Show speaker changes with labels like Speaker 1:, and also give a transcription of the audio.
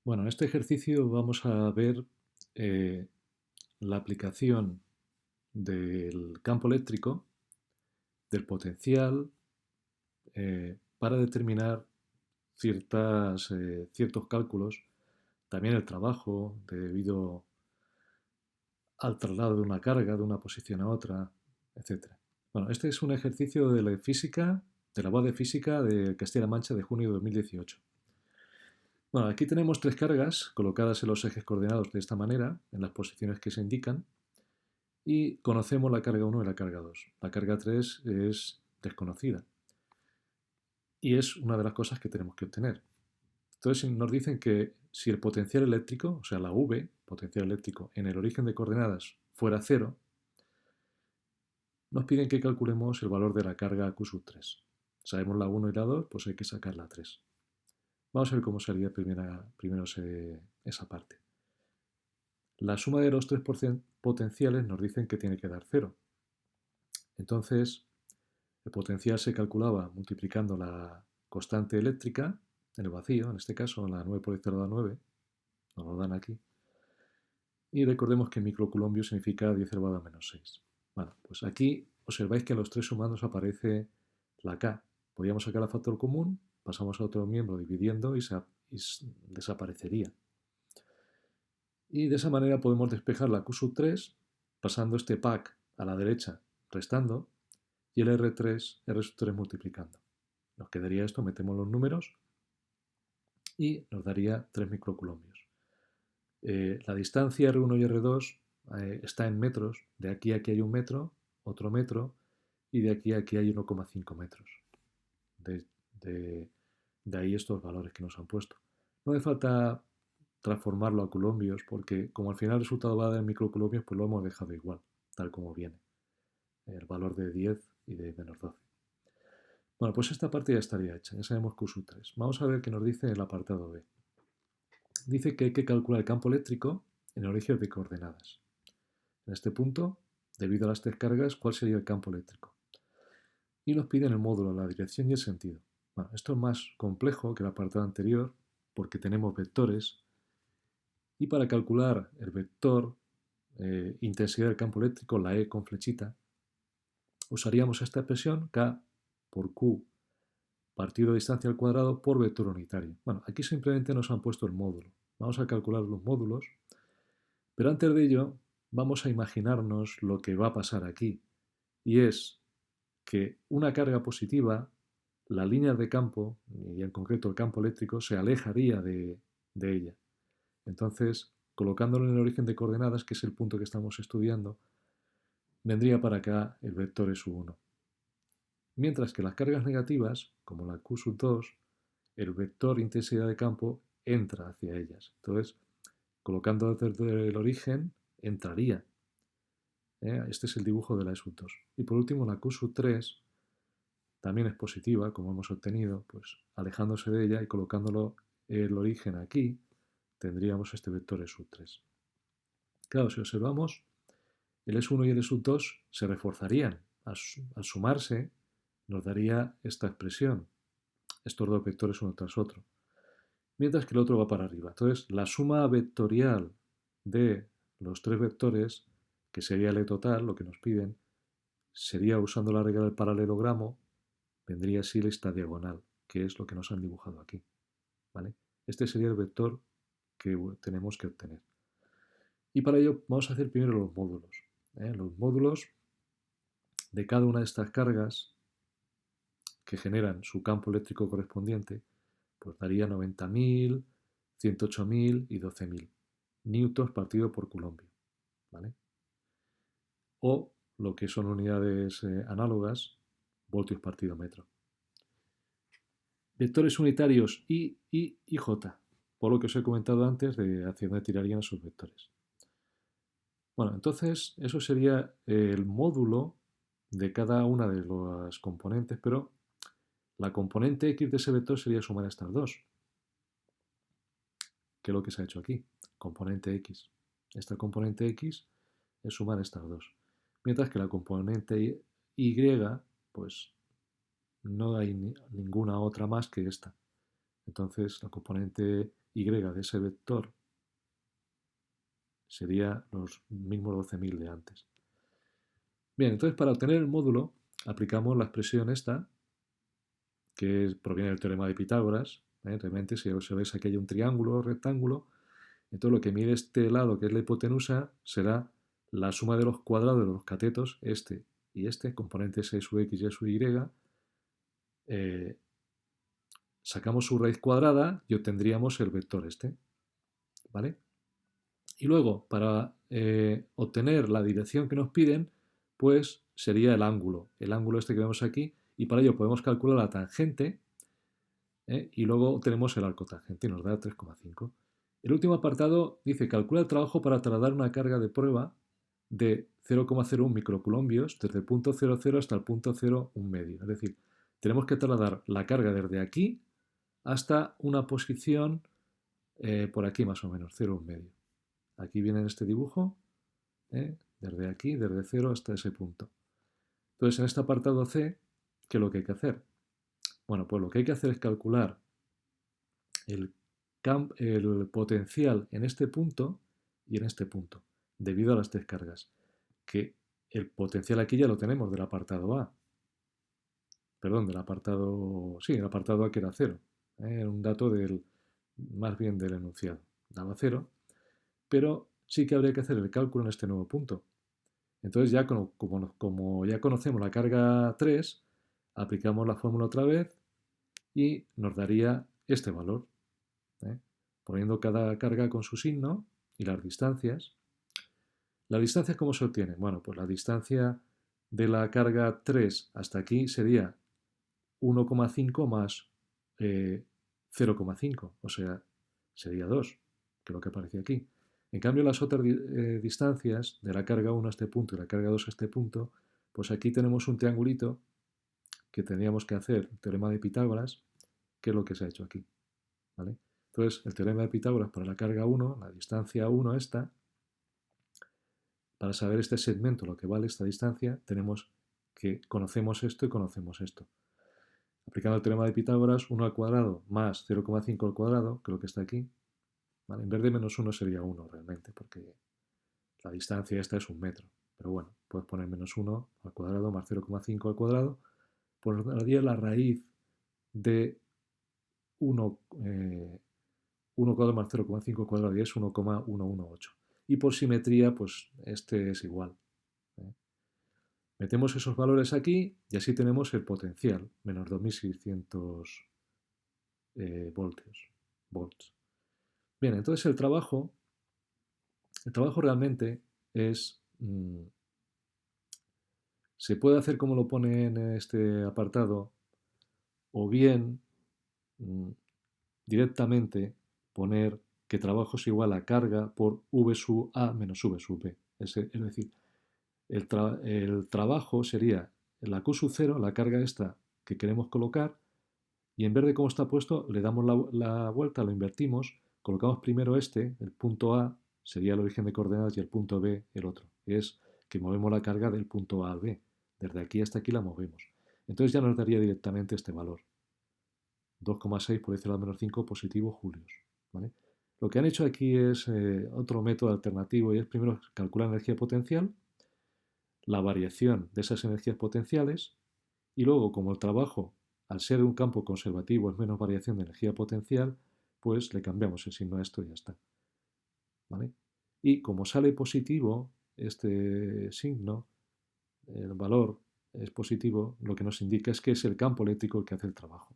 Speaker 1: Bueno, en este ejercicio vamos a ver eh, la aplicación del campo eléctrico, del potencial, para determinar ciertos cálculos, también el trabajo debido al traslado de una carga de una posición a otra, etcétera. Bueno, este es un ejercicio de la física, de la voz de física de Castilla-La Mancha de junio de 2018. Bueno, aquí tenemos tres cargas colocadas en los ejes coordenados de esta manera, en las posiciones que se indican, y conocemos la carga 1 y la carga 2. La carga 3 es desconocida y es una de las cosas que tenemos que obtener. Entonces nos dicen que si el potencial eléctrico, o sea la V, potencial eléctrico, en el origen de coordenadas fuera cero, nos piden que calculemos el valor de la carga Q sub 3. Sabemos la 1 y la 2, pues hay que sacar la 3. Vamos a ver cómo salía primero esa parte. La suma de los tres potenciales nos dicen que tiene que dar cero. Entonces, el potencial se calculaba multiplicando la constante eléctrica en el vacío, en este caso la 9 por 10 elevado a 9, nos lo dan aquí, y recordemos que microculombio significa 10 elevado a menos 6. Bueno, pues aquí observáis que en los tres sumandos aparece la K. Podríamos sacar el factor común, pasamos a otro miembro dividiendo y desaparecería. Y de esa manera podemos despejar la Q sub 3 pasando este pack a la derecha restando y el R sub 3 multiplicando. Nos quedaría esto, metemos los números y nos daría 3 microculombios. La distancia R1 y R2 está en metros. De aquí a aquí hay un metro, otro metro, y de aquí a aquí hay 1,5 metros. De, de, de ahí estos valores que nos han puesto. No hace falta transformarlo a culombios porque como al final el resultado va a dar microculombios, pues lo hemos dejado igual, tal como viene. El valor de 10 y de menos 12. Bueno, pues esta parte ya estaría hecha, ya sabemos Q sub 3. Vamos a ver qué nos dice el apartado B. Dice que hay que calcular el campo eléctrico en el origen de coordenadas. En este punto, debido a las tres cargas, ¿cuál sería el campo eléctrico? Y nos piden el módulo, la dirección y el sentido. Bueno, esto es más complejo que el apartado anterior porque tenemos vectores y para calcular el vector intensidad del campo eléctrico, la E con flechita, usaríamos esta expresión K por Q partido de distancia al cuadrado por vector unitario. Bueno, aquí simplemente nos han puesto el módulo. Vamos a calcular los módulos, pero antes de ello vamos a imaginarnos lo que va a pasar aquí. Y es que una carga positiva, la línea de campo, y en concreto el campo eléctrico, se alejaría de ella. Entonces, colocándolo en el origen de coordenadas, que es el punto que estamos estudiando, vendría para acá el vector E1. Mientras que las cargas negativas, como la Q sub 2, el vector intensidad de campo entra hacia ellas. Entonces, colocando desde el origen, entraría. Este es el dibujo de la E sub 2. Y por último, la Q sub 3 también es positiva, como hemos obtenido, pues alejándose de ella y colocándolo el origen aquí, tendríamos este vector E sub 3. Claro, si observamos, el E1 y el E sub 2 se reforzarían. Al sumarse, nos daría esta expresión, estos dos vectores uno tras otro, mientras que el otro va para arriba. Entonces, la suma vectorial de los tres vectores, que sería el E total, lo que nos piden, sería usando la regla del paralelogramo, vendría así esta diagonal, que es lo que nos han dibujado aquí. ¿Vale? Este sería el vector que tenemos que obtener. Y para ello vamos a hacer primero los módulos. Los módulos de cada una de estas cargas que generan su campo eléctrico correspondiente, pues daría 90.000, 108.000 y 12.000 newtons partido por culombio. ¿Vale? O lo que son unidades análogas, voltios partido metro. Vectores unitarios I, y J, por lo que os he comentado antes de hacia dónde tirarían esos vectores. Bueno, entonces eso sería el módulo de cada una de las componentes, pero la componente X de ese vector sería sumar estas dos, que es lo que se ha hecho aquí, componente X. Esta componente X es sumar estas dos. Mientras que la componente Y, pues no hay ninguna otra más que esta. Entonces la componente y de ese vector sería los mismos 12.000 de antes. Bien, entonces para obtener el módulo aplicamos la expresión esta, que proviene del teorema de Pitágoras. Realmente, si observáis aquí hay un triángulo, rectángulo, entonces lo que mide este lado, que es la hipotenusa, será la suma de los cuadrados de los catetos, este y este, componentes e sub x y e sub y, sacamos su raíz cuadrada y obtendríamos el vector este, ¿vale? Y luego, para obtener la dirección que nos piden, pues sería el ángulo este que vemos aquí, y para ello podemos calcular la tangente, y luego tenemos el arco tangente y nos da 3,5. El último apartado dice, calcula el trabajo para trasladar una carga de prueba de 0,01 microcoulombios desde el punto 0,0 hasta el punto 0,1 medio. Es decir, tenemos que trasladar la carga desde aquí hasta una posición por aquí más o menos, 0,1 medio. Aquí viene en este dibujo, desde aquí, desde 0 hasta ese punto. Entonces, en este apartado C, ¿qué es lo que hay que hacer? Bueno, pues lo que hay que hacer es calcular el potencial en este punto y en este punto, debido a las tres cargas. Que el potencial aquí ya lo tenemos del apartado A. Perdón, del apartado... Sí, el apartado A que era 0. Era un dato más bien del enunciado. Daba 0, pero sí que habría que hacer el cálculo en este nuevo punto. Entonces ya como ya conocemos la carga 3, aplicamos la fórmula otra vez y nos daría este valor, poniendo cada carga con su signo y las distancias. ¿Las distancias cómo se obtienen? Bueno, pues la distancia de la carga 3 hasta aquí sería 1,5 más 0,5, o sea, sería 2, que es lo que aparece aquí. En cambio, las otras distancias de la carga 1 a este punto y la carga 2 a este punto, pues aquí tenemos un triangulito que tendríamos que hacer, el teorema de Pitágoras, que es lo que se ha hecho aquí, ¿vale? Entonces, el teorema de Pitágoras para la carga 1, la distancia 1 esta, para saber este segmento, lo que vale esta distancia, tenemos que conocemos esto y conocemos esto. Aplicando el teorema de Pitágoras, 1 al cuadrado más 0,5 al cuadrado, que es lo que está aquí, ¿vale? En vez de menos 1 sería 1 realmente, porque la distancia esta es 1 metro. Pero bueno, puedes poner menos 1 al cuadrado más 0,5 al cuadrado, pues nos daría la raíz de 1, 1 cuadrado más 0,5 al cuadrado y es 1,118. Y por simetría, pues este es igual. Metemos esos valores aquí y así tenemos el potencial, menos 2600 volts. Bien, entonces el trabajo realmente es, se puede hacer como lo pone en este apartado, o bien directamente poner que trabajo es igual a carga por V sub A menos V sub B. Es decir, el trabajo sería la Q sub 0, la carga esta que queremos colocar, y en vez de cómo está puesto, le damos la vuelta, lo invertimos, colocamos primero este, el punto A sería el origen de coordenadas y el punto B el otro. Es que movemos la carga del punto A al B. Desde aquí hasta aquí la movemos. Entonces ya nos daría directamente este valor. 2,6 por 10 a la menos 5 positivo julios. ¿Vale? Lo que han hecho aquí es otro método alternativo y es primero calcular energía potencial, la variación de esas energías potenciales y luego como el trabajo al ser un campo conservativo es menos variación de energía potencial, pues le cambiamos el signo a esto y ya está. ¿Vale? Y como sale positivo este signo, el valor es positivo, lo que nos indica es que es el campo eléctrico el que hace el trabajo.